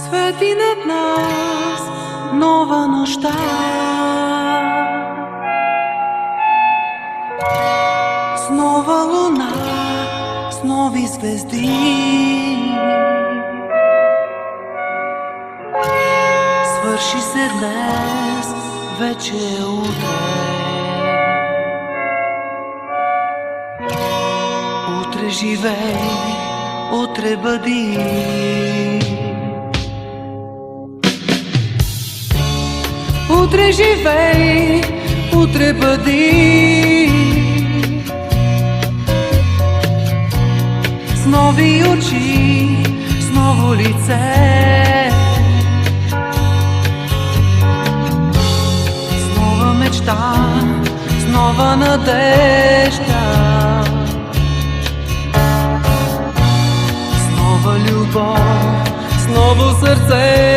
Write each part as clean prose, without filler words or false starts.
Свети над нас нова нощта, с нова луна, с нови звезди. Свърши се днес, вече е утре. Утре живей, утре бъди. Утре живей, утре бъди. С нови очи, с ново лице, с нова мечта, с нова надежда, с нова любов, с ново сърце.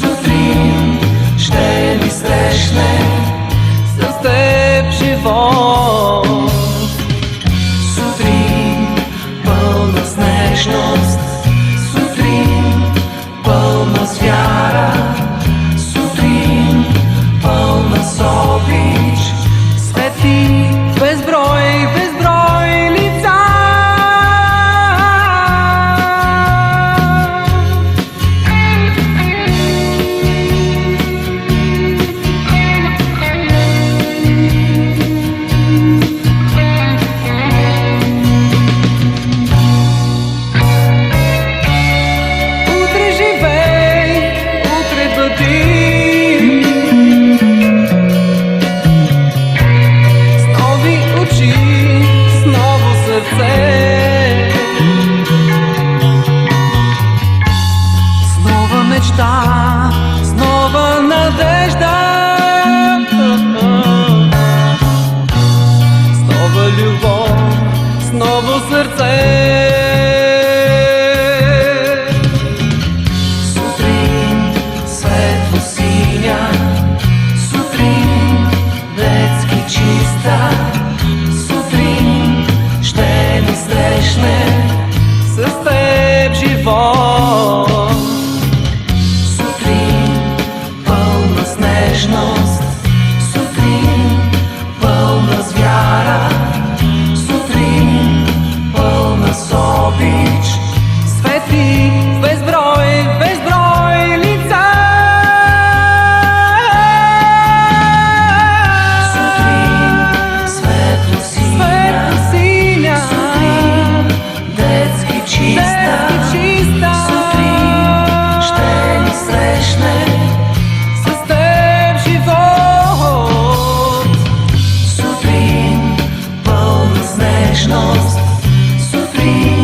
Сутрин ще ни срещне с теб живот. Сутрин пълна с нежност, сутрин пълна с вяра, сутрин пълна с обич, свети безброй, безброй лица. С нова надежда, с нова любов, с ново сърце. Сутрин светло синя, сутрин детски чиста, сутрин ще ни срещне с теб живот. Сутрин пълна с вяра, сутрин пълна с обич, свети безброй, безброй лица. Сутрин светло синя, сутрин детски чиста, сутрин ще ни срещне сутрин